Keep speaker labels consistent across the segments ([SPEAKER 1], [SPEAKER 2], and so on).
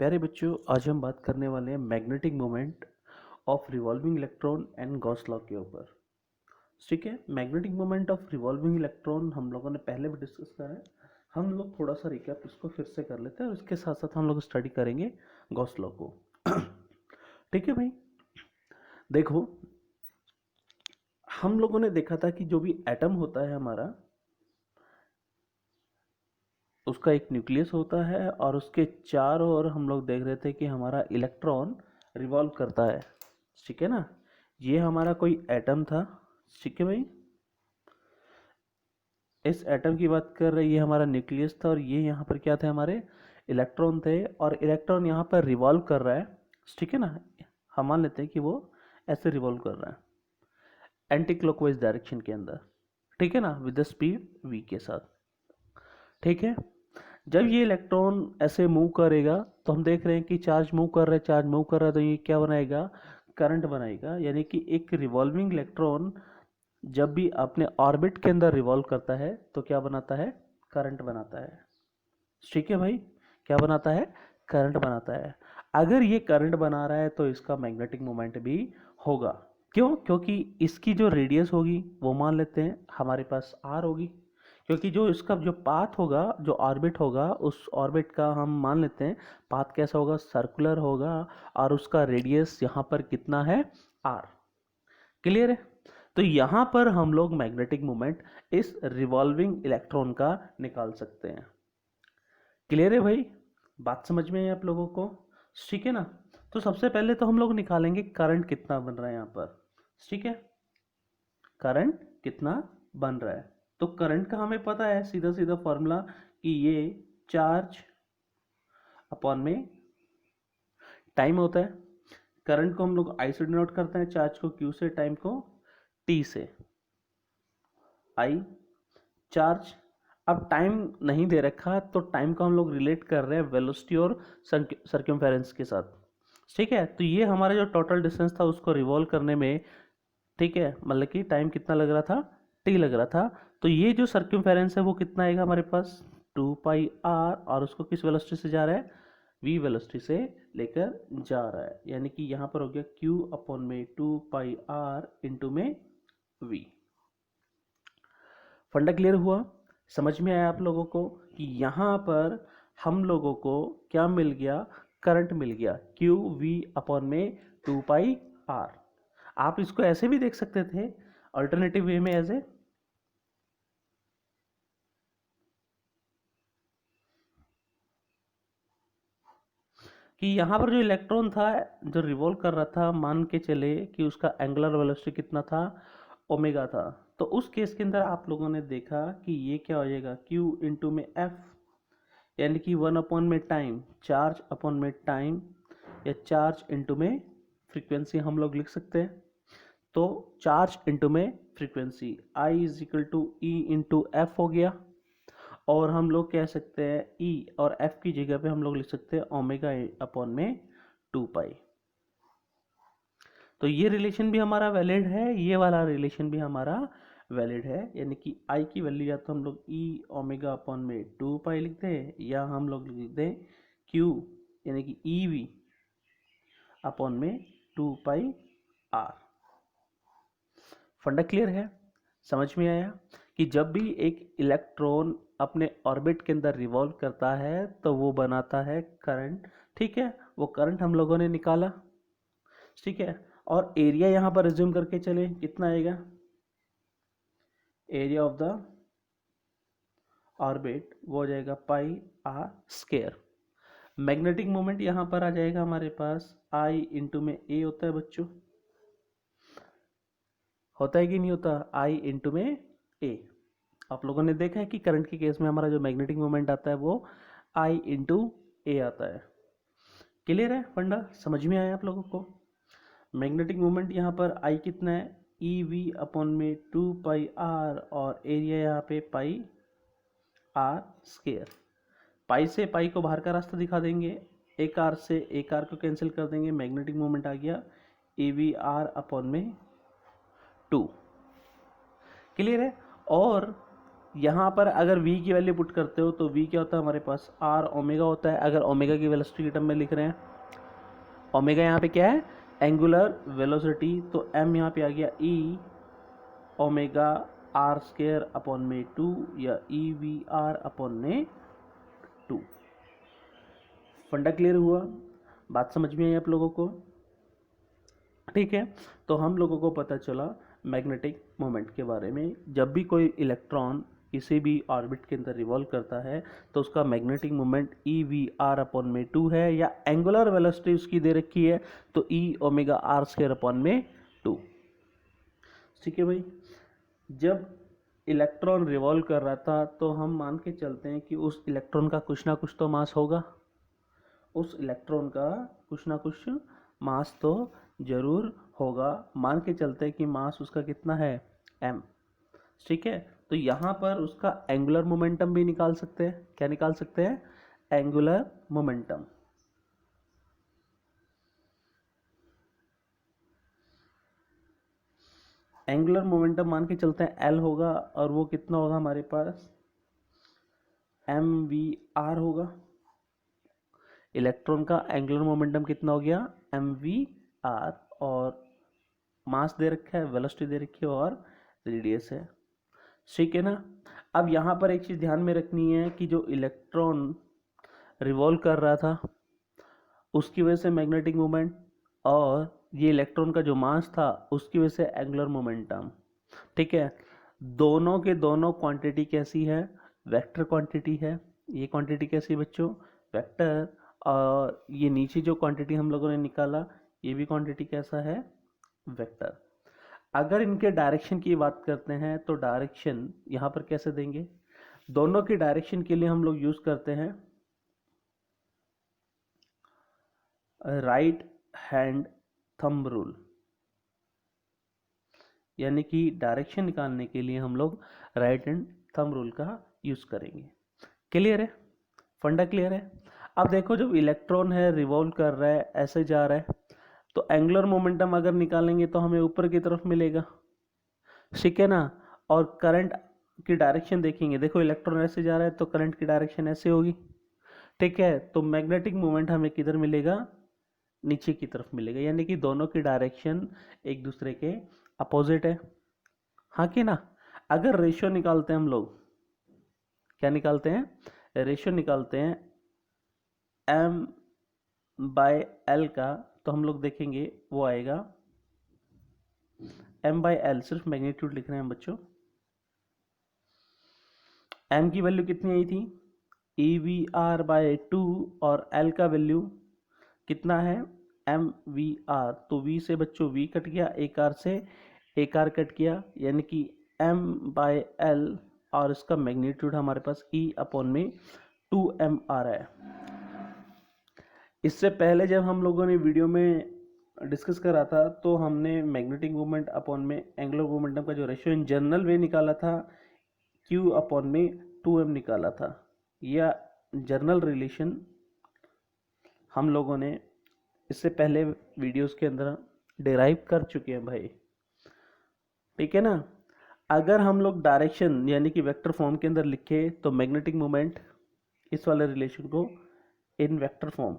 [SPEAKER 1] प्यारे बच्चों, आज हम बात करने वाले हैं magnetic moment of revolving electron and Gauss law के ऊपर। ठीक है, magnetic moment of revolving electron हम लोगों ने पहले भी डिस्कस करा है। हम लोग थोड़ा सा रिकैप इसको फिर से कर लेते हैं और इसके साथ साथ हम लोग स्टडी करेंगे गॉस लॉ को। ठीक है भाई, देखो, हम लोगों ने देखा था कि जो भी एटम होता है हमारा, उसका एक न्यूक्लियस होता है और उसके चारों ओर हम लोग देख रहे थे कि हमारा इलेक्ट्रॉन रिवॉल्व करता है। ठीक है ना, ये हमारा कोई एटम था। ठीक है भाई, इस एटम की बात कर रहे, ये हमारा न्यूक्लियस था और ये यहाँ पर क्या थे, हमारे इलेक्ट्रॉन थे और इलेक्ट्रॉन यहाँ पर रिवॉल्व कर रहा है। ठीक है ना, हम मान लेते हैं कि वो ऐसे रिवॉल्व कर रहा है एंटी क्लॉकवाइज डायरेक्शन के अंदर। ठीक है ना, विद द स्पीड v के साथ। ठीक है, जब ये इलेक्ट्रॉन ऐसे मूव करेगा तो हम देख रहे हैं कि चार्ज मूव कर रहा है, चार्ज मूव कर रहा है, तो ये क्या बनाएगा, करंट बनाएगा। यानी कि एक रिवॉल्विंग इलेक्ट्रॉन जब भी अपने ऑर्बिट के अंदर रिवॉल्व करता है तो क्या बनाता है, करंट बनाता है। ठीक है भाई, क्या बनाता है, करंट बनाता है। अगर ये करंट बना रहा है तो इसका मैग्नेटिक मोमेंट भी होगा। क्यों? क्योंकि इसकी जो रेडियस होगी वो मान लेते हैं हमारे पास आर होगी, क्योंकि जो इसका जो पाथ होगा, जो ऑर्बिट होगा, उस ऑर्बिट का हम मान लेते हैं पाथ कैसा होगा, सर्कुलर होगा और उसका रेडियस यहाँ पर कितना है, आर। क्लियर है? तो यहाँ पर हम लोग मैग्नेटिक मोमेंट इस रिवॉल्विंग इलेक्ट्रॉन का निकाल सकते हैं। क्लियर है भाई, बात समझ में है आप लोगों को? ठीक है ना। तो सबसे पहले तो हम लोग निकालेंगे करंट कितना बन रहा है यहाँ पर। ठीक है, करंट कितना बन रहा है। तो करंट का हमें पता है सीधा सीधा फॉर्मूला कि ये चार्ज अपॉन में टाइम होता है। करंट को हम लोग आई से डिनोट करते हैं, चार्ज को क्यू से, टाइम को टी से। आई चार्ज, अब टाइम नहीं दे रखा तो टाइम को हम लोग रिलेट कर रहे हैं वेलोसिटी और सर्कमफेरेंस के साथ। ठीक है, तो ये हमारा जो टोटल डिस्टेंस था उसको रिवॉल्व करने में, ठीक है, मतलब कि टाइम कितना लग रहा था, टी लग रहा था। तो ये जो सर्कमफेरेंस है वो कितना आएगा हमारे पास, 2 पाई आर, और उसको किस वेलोसिटी से जा रहा है, v वेलोसिटी से लेकर जा रहा है। यानी कि यहाँ पर हो गया q अपॉन में 2 पाई आर इंटू में v। फंडा क्लियर हुआ? समझ में आया आप लोगों को कि यहाँ पर हम लोगों को क्या मिल गया, करंट मिल गया, क्यू वी अपॉन में 2 पाई आर। आप इसको ऐसे भी देख सकते थे, अल्टरनेटिव वे में, ऐसे कि यहाँ पर जो इलेक्ट्रॉन था जो रिवॉल्व कर रहा था, मान के चले कि उसका एंगुलर वेलोसिटी कितना था, ओमेगा था। तो उस केस के अंदर आप लोगों ने देखा कि ये क्या हो जाएगा, क्यू इंटू में एफ, यानी कि 1 अपॉन में टाइम, चार्ज अपॉन में टाइम, या चार्ज इंटू में फ्रीक्वेंसी हम लोग लिख सकते हैं। तो चार्ज इंटू में frequency, I is equal to E into F हो गया। और हम लोग कह सकते हैं ई और एफ की जगह पे हम लोग लिख सकते हैं ओमेगा अपॉन में 2 पाई। तो ये रिलेशन भी हमारा वैलिड है, ये वाला रिलेशन भी हमारा वैलिड है। यानी कि आई की वैल्यू या तो हम लोग ई ओमेगा अपॉन में 2 पाई लिख दें, या हम लोग लिख दें क्यू यानी कि ई वी अपॉन में 2 पाई आर। फंडा क्लियर है? समझ में आया कि जब भी एक इलेक्ट्रॉन अपने ऑर्बिट के अंदर रिवॉल्व करता है तो वो बनाता है करंट। ठीक है, वो करंट हम लोगों ने निकाला। ठीक है, और एरिया यहाँ पर रिज्यूम करके चले, कितना आएगा, एरिया ऑफ द ऑर्बिट वो हो जाएगा पाई r²। मैग्नेटिक मोमेंट यहाँ पर आ जाएगा हमारे पास, आई इंटू में ए होता है बच्चों, होता है कि नहीं होता, आई इंटू में ए। आप लोगों ने देखा है कि करंट के केस में हमारा जो मैग्नेटिक मोमेंट आता है वो आई इंटू ए आता है। क्लियर है फंडा? समझ में आया आप लोगों को? मैग्नेटिक मोमेंट यहाँ पर आई कितना है, ई वी अपॉन में 2 पाई आर, और एरिया यहाँ पे पाई r²। पाई से पाई को बाहर का रास्ता दिखा देंगे, एक आर से एक आर को कैंसिल कर देंगे, मैग्नेटिक मोमेंट आ गया ई वी आर अपॉन में 2। क्लियर है? और यहाँ पर अगर v की वैल्यू पुट करते हो तो v क्या होता है हमारे पास, r ओमेगा होता है। अगर ओमेगा की वेलोसिटी के टर्म में लिख रहे हैं, ओमेगा यहाँ पे क्या है, एंगुलर वेलोसिटी, तो m यहाँ पे आ गया e omega R square upon में 2 या ई वी आर अपॉन में 2। फंडा क्लियर हुआ, बात समझ में आई आप लोगों को? ठीक है, तो हम लोगों को पता चला मैग्नेटिक मोमेंट के बारे में। जब भी कोई इलेक्ट्रॉन किसी भी ऑर्बिट के अंदर रिवॉल्व करता है तो उसका magnetic moment E V R upon में 2 है, या एंगुलर वेलोसिटी उसकी दे रखी है तो E omega R square upon में 2। ठीक है भाई, जब इलेक्ट्रॉन रिवॉल्व कर रहा था तो हम मान के चलते हैं कि उस इलेक्ट्रॉन का कुछ ना कुछ तो मास होगा, उस इलेक्ट्रॉन का कुछ ना कुछ मास तो जरूर होगा। मान के चलते हैं कि मास उसका कितना है, m। ठीक है, तो यहाँ पर उसका एंगुलर मोमेंटम भी निकाल सकते हैं। क्या निकाल सकते हैं, एंगुलर मोमेंटम। एंगुलर मोमेंटम मान के चलते हैं L होगा, और वो कितना होगा हमारे पास, mv/r होगा। इलेक्ट्रॉन का एंगुलर मोमेंटम कितना हो गया, mv/r, और मास दे रखा है, वेलोसिटी दे रखी है, और रेडियस है। ठीक है ना। अब यहाँ पर एक चीज़ ध्यान में रखनी है कि जो इलेक्ट्रॉन रिवॉल्व कर रहा था उसकी वजह से मैग्नेटिक मोमेंट, और ये इलेक्ट्रॉन का जो मास था उसकी वजह से एंगुलर मोमेंटम। ठीक है, दोनों के दोनों क्वांटिटी कैसी है, वेक्टर क्वांटिटी है। ये क्वांटिटी कैसी है बच्चों, वेक्टर। और ये नीचे जो क्वांटिटी हम लोगों ने निकाला ये भी क्वांटिटी कैसा है, वेक्टर। अगर इनके डायरेक्शन की बात करते हैं तो डायरेक्शन यहाँ पर कैसे देंगे, दोनों की डायरेक्शन के लिए हम लोग यूज करते हैं राइट हैंड थंब रूल, यानी कि डायरेक्शन निकालने के लिए हम लोग राइट हैंड थंब रूल का यूज करेंगे। क्लियर है, फंडा क्लियर है। अब देखो जब इलेक्ट्रॉन है रिवॉल्व कर रहा है, ऐसे जा रहा है, तो एंगुलर मोमेंटम अगर निकालेंगे तो हमें ऊपर की तरफ मिलेगा, ठीक है ना। और करंट की डायरेक्शन देखेंगे, देखो इलेक्ट्रॉन ऐसे जा रहा है तो करंट की डायरेक्शन ऐसे होगी। ठीक है, तो मैग्नेटिक मोमेंट हमें किधर मिलेगा, नीचे की तरफ मिलेगा, यानी कि दोनों की डायरेक्शन एक दूसरे के अपोजिट है। हाँ कि ना। अगर रेशियो निकालते हैं हम लोग, क्या निकालते हैं, रेशियो निकालते हैं m बाय l का, तो हम लोग देखेंगे वो आएगा m बाय l, सिर्फ मैग्नीट्यूड लिख रहे हैं बच्चों। m की वैल्यू कितनी आई थी, ई वी आर बाय 2, और l का वैल्यू कितना है, एम वी आर। तो v से बच्चों v कट गया, एक r से एक r कट गया, यानी कि m बाय l, और इसका मैग्नीट्यूड हमारे पास e अपॉन में 2m आ रहा है। इससे पहले जब हम लोगों ने वीडियो में डिस्कस करा था तो हमने मैग्नेटिक मोमेंट अपॉन में एंगुलर मोमेंटम का जो रेशियो इन जनरल वे निकाला था, q अपॉन में 2m निकाला था। यह जनरल रिलेशन हम लोगों ने इससे पहले वीडियोस के अंदर डिराइव कर चुके हैं भाई। ठीक है ना। अगर हम लोग डायरेक्शन यानी कि वेक्टर फॉर्म के अंदर लिखे तो मैग्नेटिक मोमेंट, इस वाले रिलेशन को इन वेक्टर फॉर्म,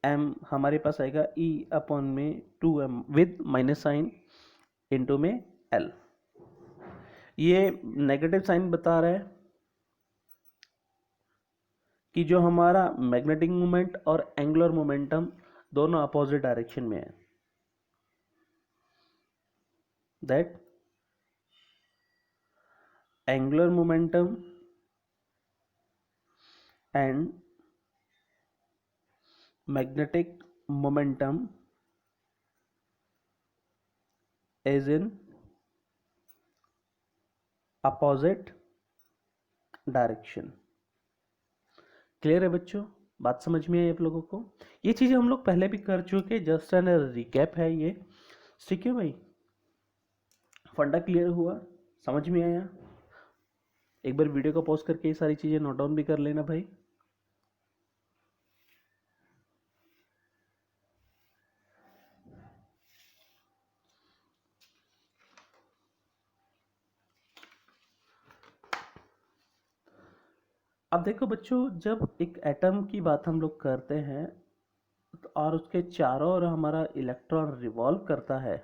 [SPEAKER 1] m हमारे पास आएगा e अपॉन में 2m with minus sine into में l। ये नेगेटिव साइन बता रहा है कि जो हमारा मैग्नेटिक मोमेंट और एंगुलर मोमेंटम दोनों अपोजिट डायरेक्शन में है। That angular momentum and magnetic momentum is in opposite direction। Clear है बच्चों, बात समझ में आई आप लोगों को? ये चीजें हम लोग पहले भी कर चुके, जस्ट एन रिकैप है ये। ठीक है भाई, फंडा क्लियर हुआ, समझ में आया? एक बार वीडियो को पॉज करके ये सारी चीजें नोट डाउन भी कर लेना भाई। अब देखो बच्चों, जब एक एटम की बात हम लोग करते हैं और उसके चारों ओर हमारा इलेक्ट्रॉन रिवॉल्व करता है,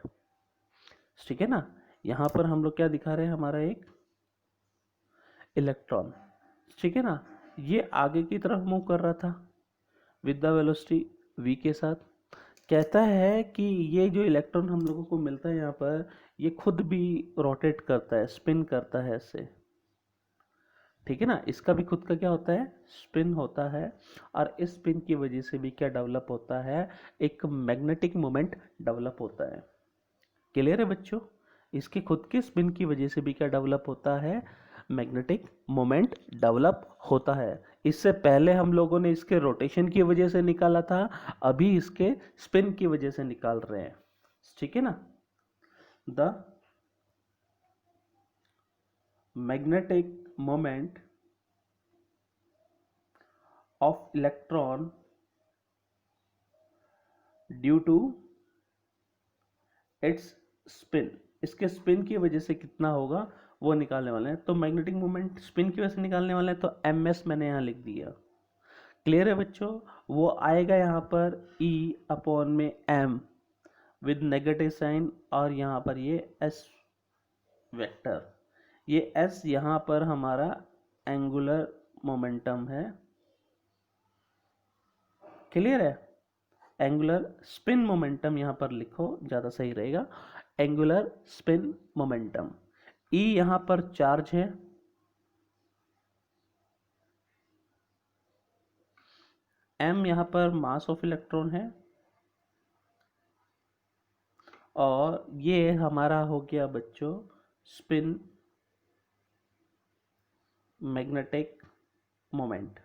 [SPEAKER 1] ठीक है ना। यहाँ पर हम लोग क्या दिखा रहे हैं, हमारा एक इलेक्ट्रॉन, ठीक है ना। ये आगे की तरफ मूव कर रहा था विद द वेलोसिटी v के साथ। कहता है कि ये जो इलेक्ट्रॉन हम लोगों को मिलता है यहाँ पर, ये खुद भी रोटेट करता है, स्पिन करता है इससे, ठीक है ना। इसका भी खुद का क्या होता है, स्पिन होता है। और इस स्पिन की वजह से भी क्या डेवलप होता है, एक मैग्नेटिक मोमेंट डेवलप होता है। क्लियर है बच्चों। इसके खुद के स्पिन की वजह से भी क्या डेवलप होता है, मैग्नेटिक मोमेंट डेवलप होता है। इससे पहले हम लोगों ने इसके रोटेशन की वजह से निकाला था, अभी इसके स्पिन की वजह से निकाल रहे हैं, ठीक है ना। The magnetic moment of electron due to its spin, इसके स्पिन की वजह से कितना होगा वो निकालने वाले हैं। तो मैग्नेटिक मोमेंट स्पिन की वजह से निकालने वाले हैं, तो ms मैंने यहाँ लिख दिया। क्लियर है बच्चों। वो आएगा यहाँ पर E अपॉन में m विद नेगेटिव साइन, और यहाँ पर ये s वेक्टर, ये s यहाँ पर हमारा एंगुलर मोमेंटम है। क्लियर है। एंगुलर स्पिन मोमेंटम यहाँ पर लिखो, ज़्यादा सही रहेगा। Angular spin momentum. E यहाँ पर चार्ज है, m यहाँ पर मास ऑफ इलेक्ट्रॉन है, और ये हमारा हो गया बच्चों स्पिन मैग्नेटिक मोमेंट।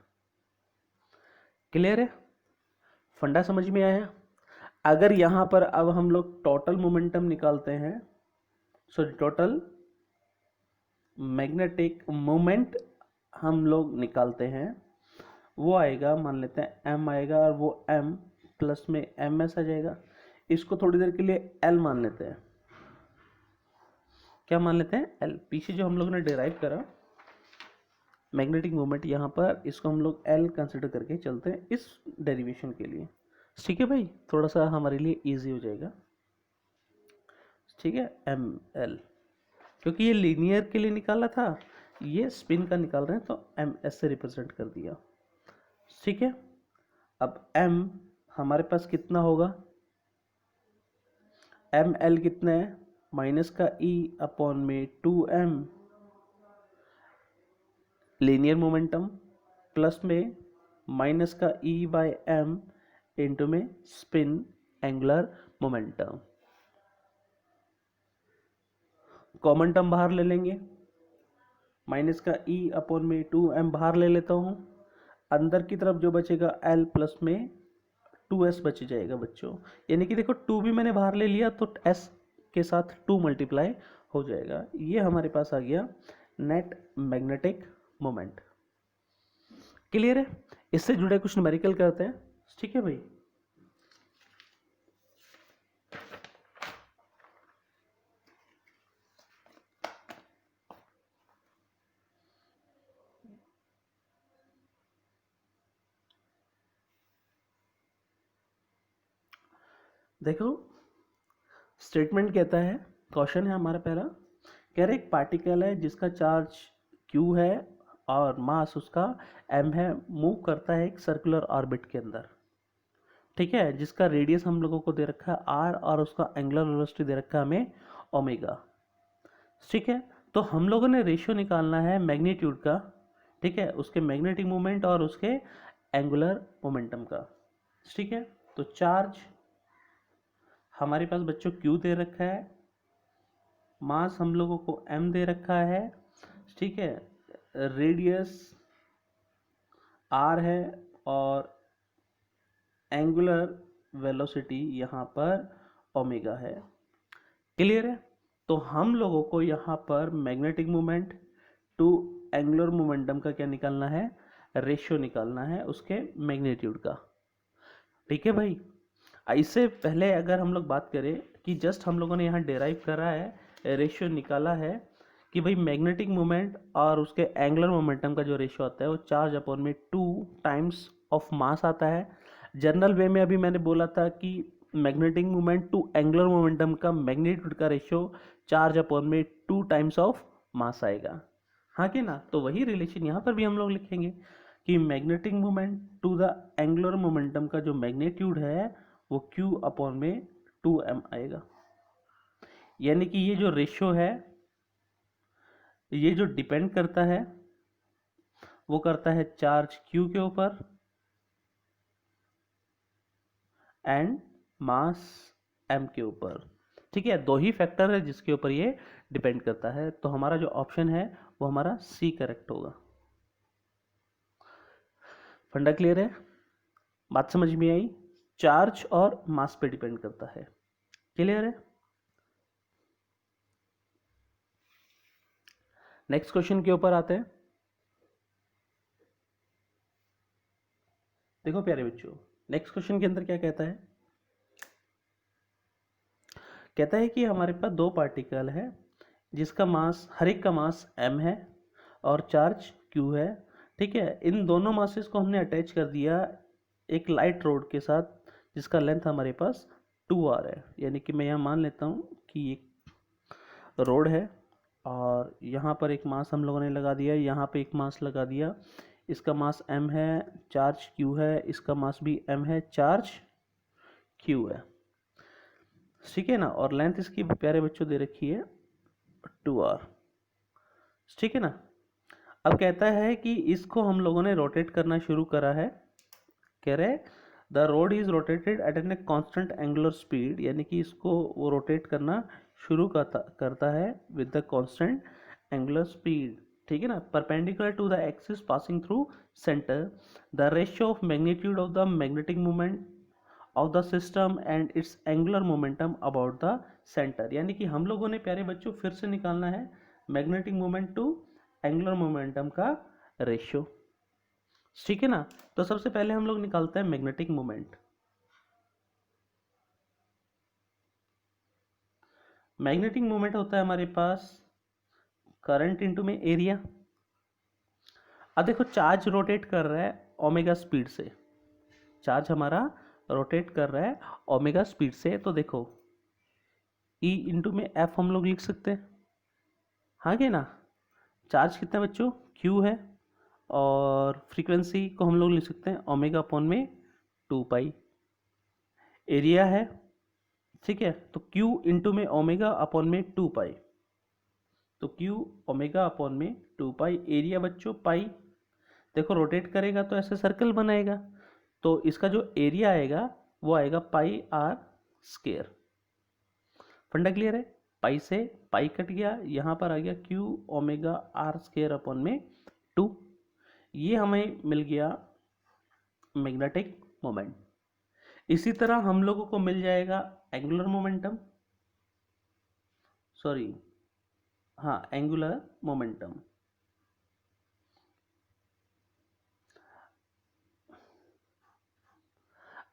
[SPEAKER 1] क्लियर है, फंडा समझ में आया। अगर यहाँ पर अब हम लोग टोटल मोमेंटम निकालते हैं, सॉरी टोटल मैग्नेटिक मोमेंट हम लोग निकालते हैं, वो आएगा, मान लेते हैं m आएगा, और वो m प्लस में ms आ जाएगा। इसको थोड़ी देर के लिए l मान लेते हैं। क्या मान लेते हैं, l। पीछे जो हम लोग ने डिराइव करा मैग्नेटिक मोमेंट, यहाँ पर इसको हम लोग l कंसिडर करके चलते हैं इस डेरिवेशन के लिए, ठीक है भाई। थोड़ा सा हमारे लिए इजी हो जाएगा, ठीक है। ml, क्योंकि ये लीनियर के लिए निकाला था, ये स्पिन का निकाल रहे हैं, तो ms से रिप्रेजेंट कर दिया, ठीक है। अब m हमारे पास कितना होगा, ml कितना है, माइनस का e अपॉन में 2m लीनियर मोमेंटम, प्लस में माइनस का e बाय m इंटू में spin angular momentum. Common term बाहर ले लेंगे, माइनस का e अपॉन में 2m बाहर ले लेता हूँ, अंदर की तरफ जो बचेगा l प्लस में 2s बच जाएगा बच्चों। यानी कि देखो 2 भी मैंने बाहर ले लिया, तो s के साथ 2 मल्टीप्लाई हो जाएगा। ये हमारे पास आ गया नेट मैग्नेटिक मोमेंट। क्लियर है। इससे जुड़े कुछ न्यूमेरिकल करते हैं, ठीक है भाई। देखो स्टेटमेंट कहता है, क्वेश्चन है हमारा पहला, कह रहे एक पार्टिकल है जिसका चार्ज q है और मास उसका m है, मूव करता है एक सर्कुलर ऑर्बिट के अंदर, ठीक है, जिसका रेडियस हम लोगों को दे रखा है r, और उसका एंगुलर वेलोसिटी दे रखा है हमें ओमेगा, ठीक है। तो हम लोगों ने रेशियो निकालना है मैग्नीट्यूड का, ठीक है, उसके मैग्नेटिक मोमेंट और उसके एंगुलर मोमेंटम का, ठीक है। तो चार्ज हमारे पास बच्चों q दे रखा है, मास हम लोगों को m दे रखा है, ठीक है, रेडियस r है, और एंगुलर वेलोसिटी यहाँ पर ओमेगा है। क्लियर है। तो हम लोगों को यहाँ पर magnetic moment to angular momentum का क्या निकालना है, रेशियो निकालना है उसके मैग्नीट्यूड का, ठीक है भाई। इससे पहले अगर हम लोग बात करें कि जस्ट हम लोगों ने यहाँ डेराइव करा है, रेशियो निकाला है कि भाई मैग्नेटिक मोमेंट और उसके एंगुलर मोमेंटम का जो रेशियो आता है वो चार्ज अपॉन में 2 टाइम्स ऑफ मास आता है। जनरल वे में अभी मैंने बोला था कि magnetic moment to angular momentum का मैग्नीट्यूड का रेशियो चार्ज अपॉन में 2 टाइम्स ऑफ मास आएगा, हाँ कि ना। तो वही रिलेशन यहाँ पर भी हम लोग लिखेंगे कि magnetic moment to the angular momentum का जो मैग्नीट्यूड है वो q अपॉन में 2m आएगा। यानी कि ये जो रेशियो है ये जो डिपेंड करता है वो करता है चार्ज q के ऊपर एंड मास m के ऊपर। ठीक है, दो ही फैक्टर है जिसके ऊपर ये डिपेंड करता है। तो हमारा जो ऑप्शन है वो हमारा सी करेक्ट होगा। फंडा क्लियर है, बात समझ में आई। चार्ज और मास पे डिपेंड करता है, क्लियर है। नेक्स्ट क्वेश्चन के ऊपर आते हैं। देखो प्यारे बच्चों, नेक्स्ट क्वेश्चन के अंदर क्या कहता है, कहता है कि हमारे पास दो पार्टिकल है जिसका मास, हर एक का मास m है और चार्ज q है। ठीक है, इन दोनों मासेस को हमने अटैच कर दिया एक लाइट रोड के साथ जिसका लेंथ हमारे पास 2r है। यानी कि मैं यहाँ मान लेता हूँ कि एक रोड है और यहाँ पर एक मास हम लोगों ने लगा दिया, यहाँ पे एक मास लगा दिया। इसका मास m है, चार्ज q है, इसका मास भी m है, चार्ज q है। ठीक है ना, और लेंथ इसकी प्यारे बच्चों दे रखी है 2r। ठीक है ना। अब कहता है कि इसको हम लोगों ने रोटेट करना शुरू करा है। कह रहे the rod is rotated at an constant angular speed, यानी कि इसको वो रोटेट करना शुरू करता है with the constant angular speed. ठीक है ना, perpendicular to the axis passing through centre. The ratio of magnitude of the magnetic moment of the system and its angular momentum about the centre. यानी कि हम लोगों ने प्यारे बच्चों फिर से निकालना है magnetic moment to angular momentum का रेशियो। ठीक है ना। तो सबसे पहले हम लोग निकालते हैं मैग्नेटिक मोमेंट। मैग्नेटिक मोमेंट होता है हमारे पास करंट इनटू में एरिया। अब देखो चार्ज रोटेट कर रहा है ओमेगा स्पीड से, चार्ज हमारा रोटेट कर रहा है ओमेगा स्पीड से। तो देखो E इंटू में F हम लोग लिख सकते हैं, हाँ कि ना। चार्ज कितना बच्चों Q है और फ्रीक्वेंसी को हम लोग लिख सकते हैं ओमेगा अपॉन में 2 पाई। एरिया है, ठीक है, तो Q इंटू में ओमेगा अपॉन में 2 पाई। तो Q ओमेगा अपॉन में 2 पाई, एरिया बच्चों पाई। देखो रोटेट करेगा तो ऐसे सर्कल बनाएगा, तो इसका जो एरिया आएगा वो आएगा पाई आर स्क्वायर। फंडा क्लियर है। पाई से पाई कट गया, यहाँ पर आ गया Q omega R square upon में 2। ये हमें मिल गया मैग्नेटिक मोमेंट। इसी तरह हम लोगों को मिल जाएगा एंगुलर मोमेंटम, सॉरी हाँ एंगुलर मोमेंटम।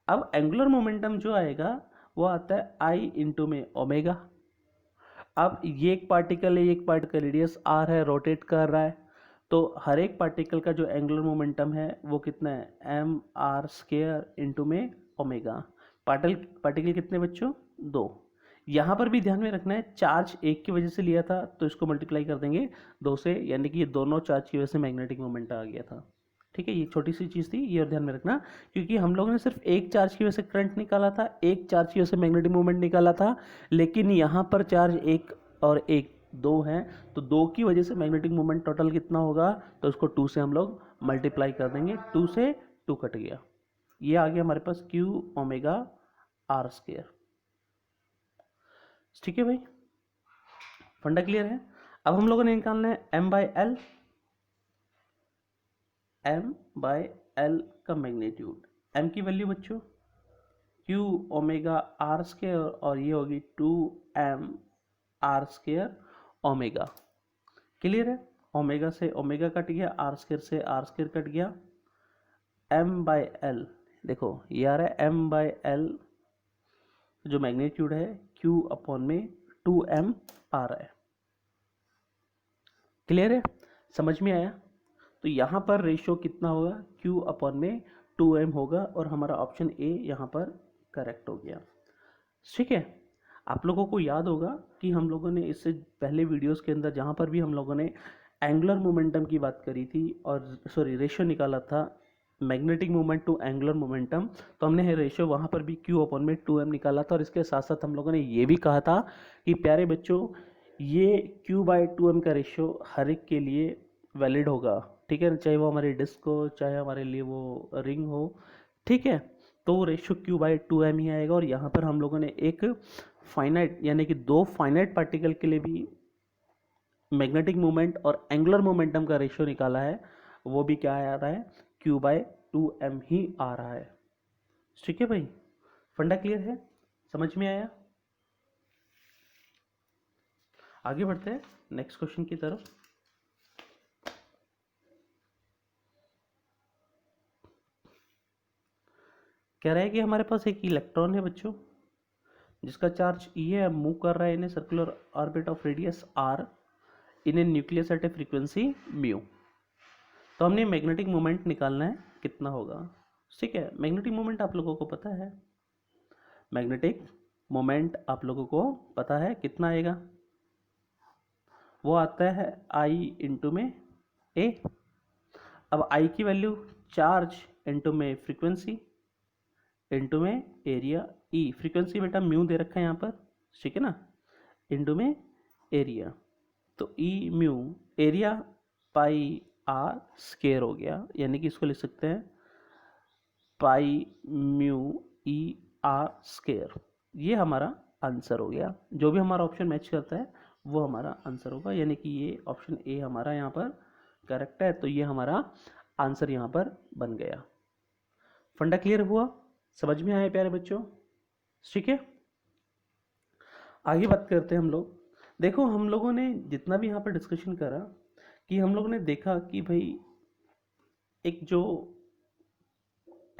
[SPEAKER 1] अब एंगुलर मोमेंटम जो आएगा वो आता है आई इंटू में ओमेगा। अब ये एक पार्टिकल है, एक पार्टिकल रेडियस आर है, रोटेट कर रहा है, तो हर एक पार्टिकल का जो एंगुलर मोमेंटम है वो कितना है एम आर स्क्वायर इंटू में ओमेगा। पार्टिकल कितने बच्चों दो। यहाँ पर भी ध्यान में रखना है चार्ज एक की वजह से लिया था तो इसको मल्टीप्लाई कर देंगे दो से, यानी कि ये दोनों चार्ज की वजह से मैग्नेटिक मोमेंट आ गया था। ठीक है, ये छोटी सी चीज़ थी, ये और ध्यान में रखना, क्योंकि हम लोगों ने सिर्फ एक चार्ज की वजह से करंट निकाला था, एक चार्ज की वजह से मैग्नेटिक मोमेंट निकाला था, लेकिन यहाँ पर चार्ज एक और एक दो हैं, तो दो की वजह से मैग्नेटिक मोमेंट टोटल कितना होगा, तो इसको 2 से हम लोग मल्टीप्लाई कर देंगे, 2 से 2 कट गया, ये आ गया हमारे पास Q ओमेगा आर स्क्वायर। ठीक है भाई, फंडा क्लियर है। अब हम लोगों ने निकालना है m by L, m by L का मैग्नीट्यूड। m की वैल्यू बच्चों Q ओमेगा आर स्क्वायर और ये होगी 2m R square omega. Clear है, ओमेगा से ओमेगा कट गया, आर स्क्वायर से आर स्क्वायर कट गया। m बाई एल देखो ये आ रहा है m बाई एल जो मैग्नीट्यूड है Q अपॉन में 2m आ रहा है। क्लियर है, समझ में आया? तो यहाँ पर रेशियो कितना होगा, Q अपॉन में 2m होगा और हमारा ऑप्शन ए यहाँ पर करेक्ट हो गया। ठीक है, आप लोगों को याद होगा कि हम लोगों ने इससे पहले वीडियोस के अंदर जहाँ पर भी हम लोगों ने एंगुलर मोमेंटम की बात करी थी और सॉरी रेशियो निकाला था magnetic moment to angular momentum, तो हमने रेशियो वहाँ पर भी Q अपॉन में 2m निकाला था और इसके साथ साथ हम लोगों ने ये भी कहा था कि प्यारे बच्चों ये Q/2m का रेशियो हर एक के लिए वैलिड होगा, ठीक है, चाहे वो हमारे डिस्क हो चाहे हमारे लिए वो रिंग हो, ठीक है, तो रेशियो Q/2m ही आएगा। और यहाँ पर हम लोगों ने एक फाइनाइट यानी कि दो फाइनाइट पार्टिकल के लिए भी मैग्नेटिक मोमेंट और एंगुलर मोमेंटम का रेशियो निकाला है, वो भी क्या आ रहा है, Q/2m ही आ रहा है। ठीक है भाई, फंडा क्लियर है, समझ में आया? आगे बढ़ते हैं नेक्स्ट क्वेश्चन की तरफ। कह रहा है कि हमारे पास एक इलेक्ट्रॉन है बच्चों जिसका चार्ज E है, मूव कर रहा है in a circular orbit of radius r in a nucleus at a frequency mu. तो हमने मैग्नेटिक मोमेंट निकालना है, कितना होगा? ठीक है, मैग्नेटिक मोमेंट आप लोगों को पता है, मैग्नेटिक मोमेंट आप लोगों को पता है कितना आएगा, वो आता है I इंटू में A। अब I की वैल्यू चार्ज इंटू में फ्रीक्वेंसी इंटू में एरिया E, फ्रीक्वेंसी बेटा म्यू दे रखा है यहाँ पर, ठीक है ना, इंटू में एरिया, तो E mu, area pi R square हो गया, यानी कि इसको लिख सकते हैं पाई म्यू E आर स्केयर। ये हमारा आंसर हो गया, जो भी हमारा ऑप्शन मैच करता है वो हमारा आंसर होगा, यानी कि ये ऑप्शन ए हमारा यहाँ पर करेक्ट है, तो ये हमारा आंसर यहाँ पर बन गया। फंडा क्लियर हुआ, समझ में आया प्यारे बच्चों? ठीक है, आगे बात करते हैं हम लोग। देखो हम लोगों ने जितना भी यहाँ पर डिस्कशन करा कि हम लोगों ने देखा कि भाई एक जो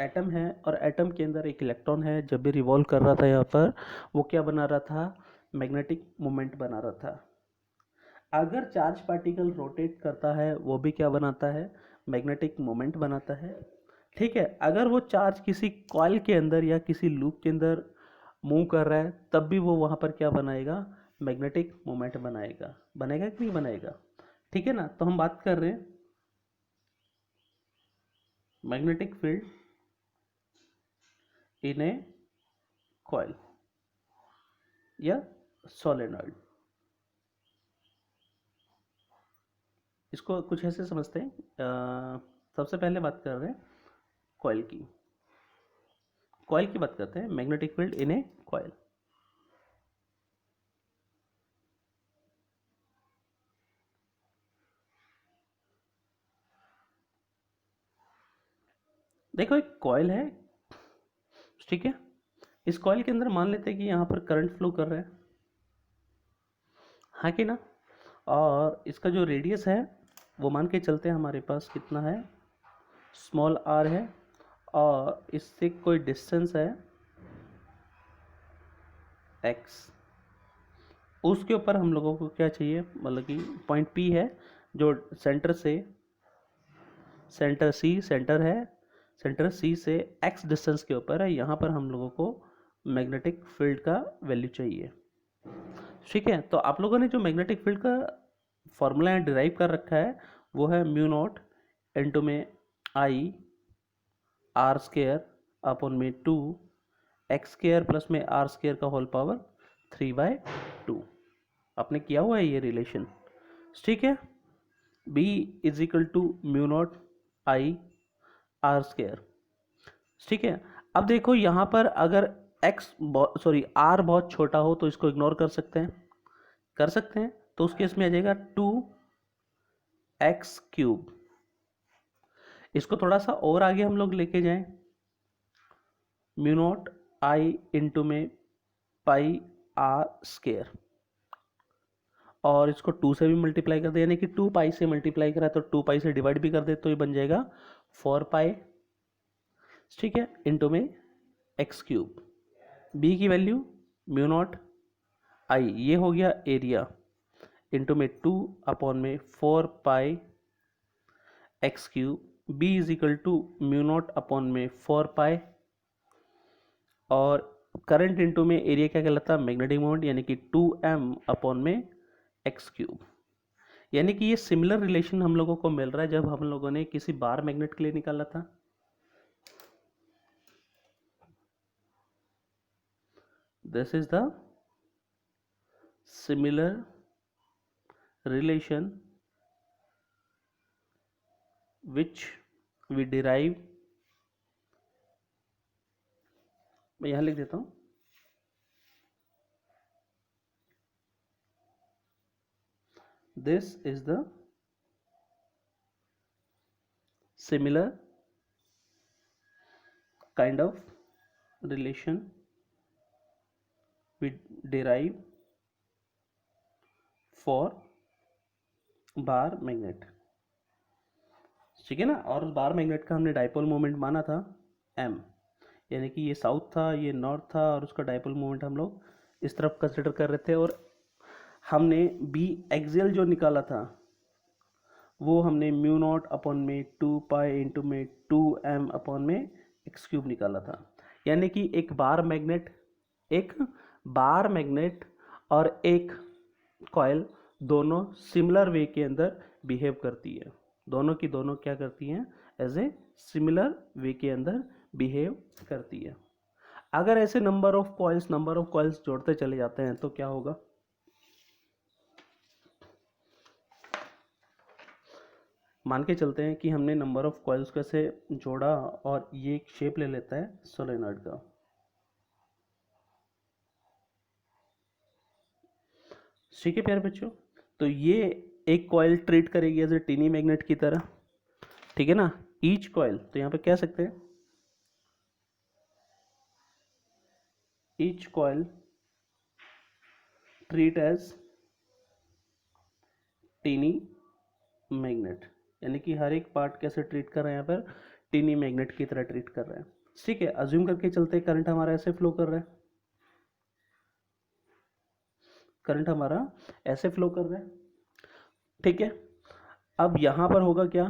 [SPEAKER 1] एटम है और एटम के अंदर एक इलेक्ट्रॉन है, जब भी रिवॉल्व कर रहा था यहाँ पर वो क्या बना रहा था, मैग्नेटिक मोमेंट बना रहा था। अगर चार्ज पार्टिकल रोटेट करता है वो भी क्या बनाता है, मैग्नेटिक मोमेंट बनाता है, ठीक है। अगर वो चार्ज किसी कॉइल के अंदर या किसी लूप के अंदर मूव कर रहा है तब भी वो वहाँ पर क्या बनाएगा, मैग्नेटिक मोमेंट बनाएगा, बनेगा कि नहीं बनाएगा, ठीक है ना। तो हम बात कर रहे हैं मैग्नेटिक फील्ड इन ए कॉइल या सोलेनॉइड। इसको कुछ ऐसे समझते हैं, सबसे पहले बात कर रहे हैं कॉइल की, कॉइल की बात करते हैं, मैग्नेटिक फील्ड इन ए कॉइल। देखो एक कॉइल है, ठीक है, इस कॉइल के अंदर मान लेते हैं कि यहाँ पर करंट फ्लो कर रहा है, हाँ कि ना, और इसका जो रेडियस है वो मान के चलते हैं हमारे पास कितना है, स्मॉल r है, और इससे कोई डिस्टेंस है x, उसके ऊपर हम लोगों को क्या चाहिए, मतलब कि पॉइंट P है जो सेंटर से, सेंटर C सेंटर है, सेंटर C से x डिस्टेंस के ऊपर है, यहाँ पर हम लोगों को मैग्नेटिक फील्ड का वैल्यू चाहिए, ठीक है। तो आप लोगों ने जो मैग्नेटिक फील्ड का फॉर्मूला डिराइव कर रखा है वो है म्यू नॉट इंटू में आई आर स्केयर अपॉन में 2 एक्स स्केयर प्लस में आर स्केयर का होल पावर 3/2। आपने किया हुआ है ये रिलेशन, ठीक है। B is equal to mu naught I R square, ठीक है। अब देखो यहाँ पर अगर आर बहुत छोटा हो तो इसको इग्नोर कर सकते हैं, कर सकते हैं, तो उस केस में आ जाएगा 2x³। इसको थोड़ा सा और आगे हम लोग लेके जाएं, म्यू नॉट आई इंटू में पाई आर स्केयर, और इसको 2 से भी मल्टीप्लाई कर दे, यानी कि 2 पाई से मल्टीप्लाई करा तो 2 पाई से डिवाइड भी कर दे तो ये बन जाएगा 4 पाई, ठीक है, इंटू में x³। बी की वैल्यू म्यू नॉट आई, ये हो गया एरिया, इंटू में 2/4π x³ b is equal to μ0/4π, और करंट इंटू में एरिया क्या कहलाता है, मैग्नेटिक मोमेंट, यानी कि 2m/x³। यानी कि ये सिमिलर रिलेशन हम लोगों को मिल रहा है जब हम लोगों ने किसी बार मैग्नेट के लिए निकाला था। This is the similar relation which we derive, मैं यहां लिख देता हूं, this is the similar kind of relation we derive for bar magnet, ठीक है ना। और बार मैग्नेट का हमने डाइपोल मोमेंट माना था m, यानी कि ये साउथ था, ये नॉर्थ था, और उसका डाइपोल मोमेंट हम लोग इस तरफ कंसिडर कर रहे थे। और हमने बी एक्सियल जो निकाला था वो हमने μ0/में 2π इंटू में 2m/x³ निकाला था। यानी कि एक बार मैग्नेट और एक कॉइल दोनों सिमिलर वे के अंदर बिहेव करती है, दोनों की दोनों क्या करती हैं, एज ए सिमिलर वे के अंदर बिहेव करती है। अगर ऐसे नंबर ऑफ कॉइल्स जोड़ते चले जाते हैं तो क्या होगा, मान के चलते हैं कि हमने नंबर ऑफ कॉइल्स को ऐसे जोड़ा और ये एक शेप ले लेता है सोलेनॉइड का। ठीक है प्यारे बच्चों, तो ये एक कॉइल ट्रीट करेगी एज ए टीनी मैग्नेट की तरह, ठीक है ना। ईच कॉइल, तो यहां पे कह सकते हैं each coil treat as tiny magnet, यानी कि हर एक पार्ट कैसे ट्रीट कर रहे हैं, यहाँ पर टीनी मैग्नेट की तरह ट्रीट कर रहे हैं। ठीक है, अज्यूम करके चलते, करंट हमारा ऐसे फ्लो कर रहा है, करंट हमारा ऐसे फ्लो कर रहा है, ठीक है। अब यहां पर होगा क्या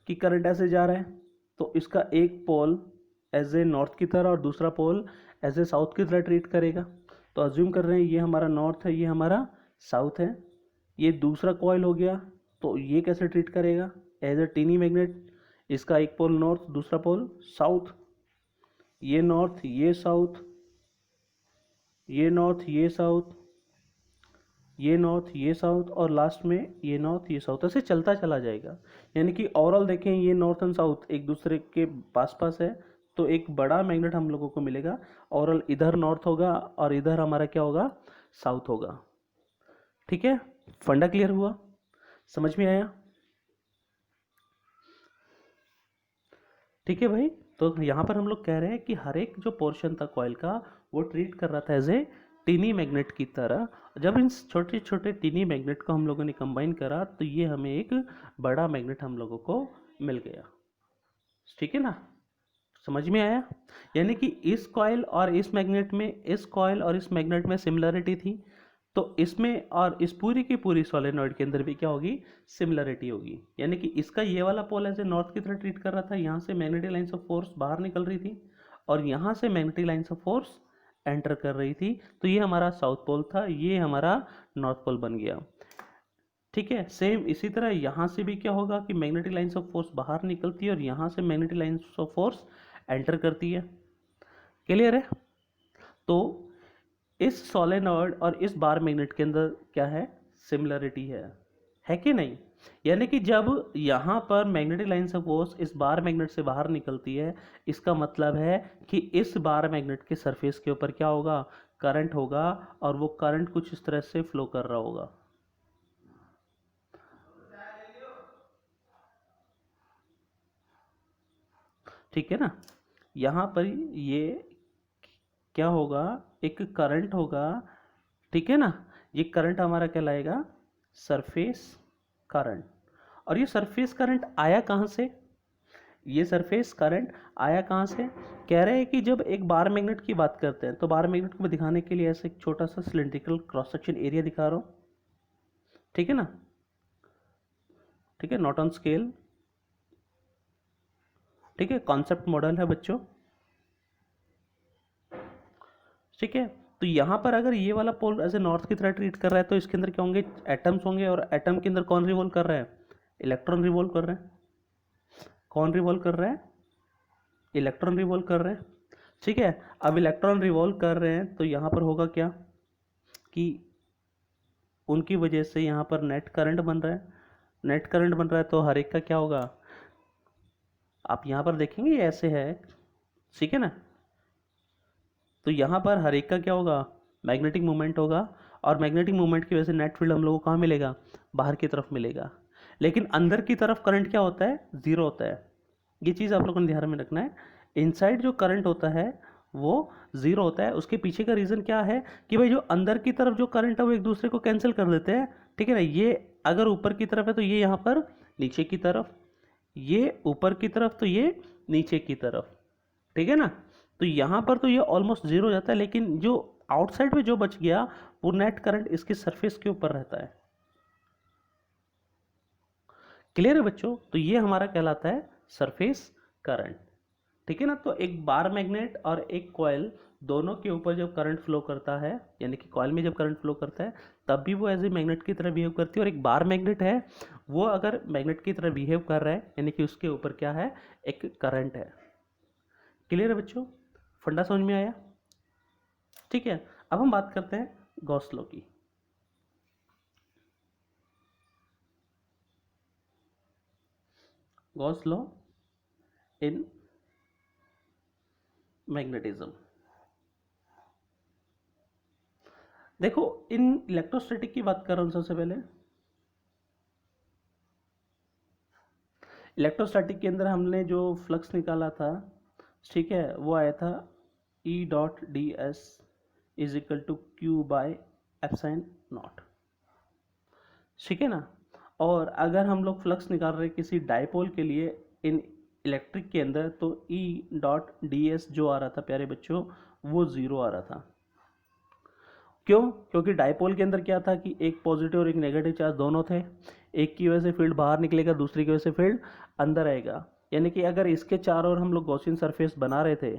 [SPEAKER 1] कि करंट ऐसे जा रहा है, तो इसका एक पोल एज ए नॉर्थ की तरह और दूसरा पोल एज ए साउथ की तरह ट्रीट करेगा। तो अज्यूम कर रहे हैं ये हमारा नॉर्थ है, ये हमारा साउथ है, ये दूसरा कॉइल हो गया, तो ये कैसे ट्रीट करेगा, एज ए टीनी मैग्नेट। इसका एक पोल नॉर्थ, दूसरा पोल साउथ, ये नॉर्थ, ये साउथ, ये नॉर्थ, ये साउथ, ये नॉर्थ, ये साउथ, और लास्ट में ये नॉर्थ, ये साउथ, ऐसे चलता चला जाएगा। यानी कि ओवरऑल देखें, ये नॉर्थ एंड साउथ एक दूसरे के पास पास है, तो एक बड़ा मैग्नेट हम लोगों को मिलेगा। ओवरऑल इधर नॉर्थ होगा और इधर हमारा क्या होगा, साउथ होगा। ठीक है, फंडा क्लियर हुआ, समझ में आया। ठीक है भाई, तो यहां पर हम लोग कह रहे हैं कि हर एक जो पोर्शन था कॉइल का वो ट्रीट कर रहा था एज ए टीनी मैग्नेट की तरह। जब इन छोटे छोटे टीनी मैग्नेट को हम लोगों ने कंबाइन करा तो ये हमें एक बड़ा मैग्नेट हम लोगों को मिल गया। ठीक है ना, समझ में आया। यानी कि इस कॉइल और इस मैग्नेट में, इस कॉइल और इस मैग्नेट में सिमिलरिटी थी, तो इसमें और इस पूरी की पूरी सोलेनॉइड के अंदर भी क्या होगी, सिमिलरिटी होगी। यानी कि इसका ये वाला पोल ऐसे नॉर्थ की तरह ट्रीट कर रहा था, यहाँ से मैग्नेटिक लाइन्स ऑफ फोर्स बाहर निकल रही थी और यहाँ से magnetic lines of force enter कर रही थी, तो ये हमारा साउथ पोल था, ये हमारा नॉर्थ पोल बन गया। ठीक है, सेम इसी तरह यहाँ से भी क्या होगा कि मैग्नेटिक लाइन्स ऑफ फोर्स बाहर निकलती है और यहाँ से magnetic lines of force enter करती है। क्लियर है। तो इस सोलेनॉइड और इस बार मैग्नेट के अंदर क्या है, सिमिलरिटी है कि नहीं। यानी कि जब यहाँ पर मैग्नेटिक लाइन्स ऑफ फोर्स इस बार मैग्नेट से बाहर निकलती है, इसका मतलब है कि इस बार मैग्नेट के सरफेस के ऊपर क्या होगा, करंट होगा, और वो करंट कुछ इस तरह से फ्लो कर रहा होगा। ठीक है ना, यहाँ पर ये क्या होगा, एक करंट होगा, ठीक है ना। ये करंट हमारा क्या लाएगा, सरफेस करंट। और ये सरफेस करंट आया कहाँ से, ये सरफेस करंट आया कहाँ से, कह रहे हैं कि जब एक बार मैग्नेट की बात करते हैं तो बार मैग्नेट को दिखाने के लिए ऐसे एक छोटा सा सिलेंड्रिकल क्रॉस सेक्शन एरिया दिखा रहा हूँ। ठीक है ना, ठीक है, नॉट ऑन स्केल, ठीक है, कॉन्सेप्ट मॉडल है बच्चों, ठीक है। तो यहाँ पर अगर ये वाला पोल एज ए नॉर्थ की तरह ट्रीट कर रहा है तो इसके अंदर क्या होंगे, एटम्स होंगे, और एटम के अंदर कौन रिवॉल्व कर रहा है, इलेक्ट्रॉन रिवॉल्व कर रहे हैं। कौन रिवॉल्व कर रहा है, इलेक्ट्रॉन रिवॉल्व कर रहे हैं, ठीक है। अब इलेक्ट्रॉन रिवॉल्व कर रहे हैं तो यहाँ पर होगा क्या कि उनकी वजह से यहाँ पर नेट करंट बन रहा है, नेट करंट बन रहा है, तो हर एक का क्या होगा, आप यहाँ पर देखेंगे ये ऐसे है, ठीक है ना। तो यहाँ पर हर एक का क्या होगा, मैग्नेटिक मोमेंट होगा, और मैग्नेटिक मोमेंट की वजह से नेट फील्ड हम लोगों को कहाँ मिलेगा, बाहर की तरफ मिलेगा। लेकिन अंदर की तरफ करंट क्या होता है, ज़ीरो होता है। ये चीज़ आप लोगों ने ध्यान में रखना है। इनसाइड जो करंट होता है वो ज़ीरो होता है। उसके पीछे का रीज़न क्या है कि भाई जो अंदर की तरफ जो करंट है वो एक दूसरे को कैंसिल कर देते हैं, ठीक है ना। ये अगर ऊपर की तरफ है तो ये यहाँ पर नीचे की तरफ, ये ऊपर की तरफ तो ये नीचे की तरफ, ठीक है ना। तो यहाँ पर तो ये ऑलमोस्ट ज़ीरो हो जाता है, लेकिन जो आउटसाइड में जो बच गया वो नेट करंट इसकी सरफेस के ऊपर रहता है। क्लियर है बच्चों, तो ये हमारा कहलाता है सरफेस करंट, ठीक है ना। तो एक बार मैग्नेट और एक कॉइल दोनों के ऊपर जब करंट फ्लो करता है, यानी कि कॉइल में जब करंट फ्लो करता है तब भी वो एज ए मैग्नेट की तरह बिहेव करती है, और एक बार मैग्नेट है वो अगर मैग्नेट की तरह बिहेव कर रहा है यानी कि उसके ऊपर क्या है, एक करंट है। क्लियर है बच्चों, फंडा समझ में आया, ठीक है। अब हम बात करते हैं गॉस लॉ की। Gauss law in magnetism. देखो इन इलेक्ट्रोस्टैटिक की बात कर रहा हूं सबसे पहले। इलेक्ट्रोस्टैटिक के अंदर हमने जो फ्लक्स निकाला था, ठीक है, वो आया था E dot D S is equal to Q by epsilon naught, ठीक है ना। और अगर हम लोग फ्लक्स निकाल रहे हैं किसी डाइपोल के लिए इन इलेक्ट्रिक के अंदर, तो ई डॉट डी एस जो आ रहा था प्यारे बच्चों वो ज़ीरो आ रहा था। क्यों, क्योंकि डाइपोल के अंदर क्या था कि एक पॉजिटिव और एक नेगेटिव चार्ज दोनों थे, एक की वजह से फील्ड बाहर निकलेगा, दूसरी की वजह से फील्ड अंदर आएगा। यानी कि अगर इसके चारों ओर हम लोग गॉसियन सरफेस बना रहे थे,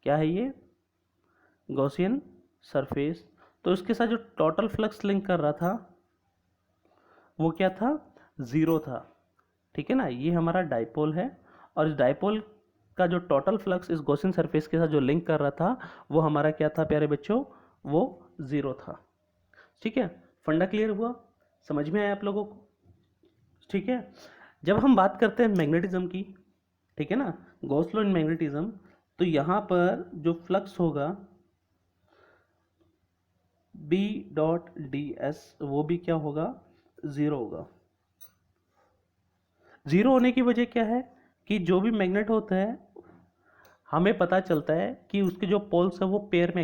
[SPEAKER 1] क्या है ये, गॉसियन सरफेस, तो इसके साथ जो टोटल फ्लक्स लिंक कर रहा था वो क्या था, ज़ीरो था, ठीक है ना। ये हमारा डाइपोल है, और इस डाइपोल का जो टोटल फ्लक्स इस गॉसियन सरफेस के साथ जो लिंक कर रहा था वो हमारा क्या था प्यारे बच्चों, वो ज़ीरो था, ठीक है। फंडा क्लियर हुआ, समझ में आया आप लोगों को, ठीक है। जब हम बात करते हैं मैग्नेटिज्म की, ठीक है ना, गॉस लॉ इन मैग्नेटिज्म, तो यहाँ पर जो फ्लक्स होगा B डॉट डी एस वो भी क्या होगा, ज़ीरो होगा। ज़ीरो होने की वजह क्या है कि जो भी मैग्नेट होता है हमें पता चलता है कि उसके जो पोल्स है वो पेयर में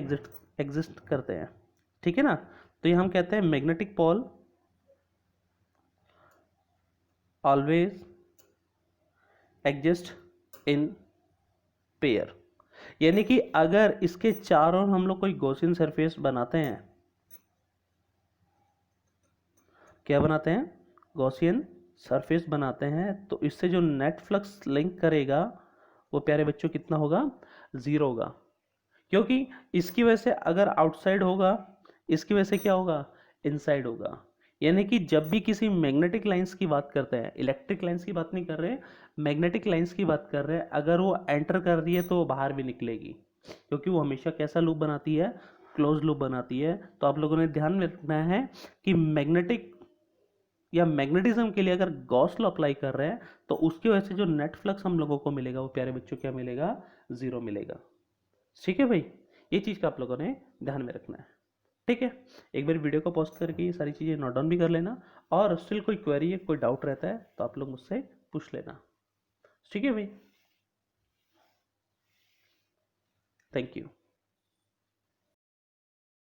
[SPEAKER 1] एग्जिस्ट करते हैं, ठीक है ना। तो ये हम कहते हैं magnetic pole always exist in pair. यानी कि अगर इसके चारों हम लोग कोई गॉसियन सरफेस बनाते हैं, क्या बनाते हैं, गॉसियन सरफेस बनाते हैं, तो इससे जो नेट फ्लक्स लिंक करेगा वो प्यारे बच्चों कितना होगा, ज़ीरो होगा। क्योंकि इसकी वजह से अगर आउटसाइड होगा, इसकी वजह से क्या होगा, इनसाइड होगा। यानी कि जब भी किसी मैग्नेटिक लाइंस की बात करते हैं, इलेक्ट्रिक लाइंस की बात नहीं कर रहे, मैग्नेटिक लाइंस की बात कर रहे हैं, अगर वो एंटर कर रही है तो बाहर भी निकलेगी, क्योंकि वो हमेशा कैसा लूप बनाती है, क्लोज लूप बनाती है। तो आप लोगों ने ध्यान में रखना है कि मैग्नेटिक या मैग्नेटिज्म के लिए अगर गॉस लॉ अप्लाई कर रहे हैं तो उसकी वजह से जो नेट फ्लक्स हम लोगों को मिलेगा वो प्यारे बच्चों क्या मिलेगा, ज़ीरो मिलेगा, ठीक है भाई। ये चीज़ का आप लोगों ने ध्यान में रखना है, ठीक है। एक बार वीडियो को पॉज करके ये सारी चीज़ें नोट डाउन भी कर लेना, और स्टिल कोई क्वेरी है, कोई डाउट रहता है तो आप लोग मुझसे पूछ लेना, ठीक है भाई। Thank you.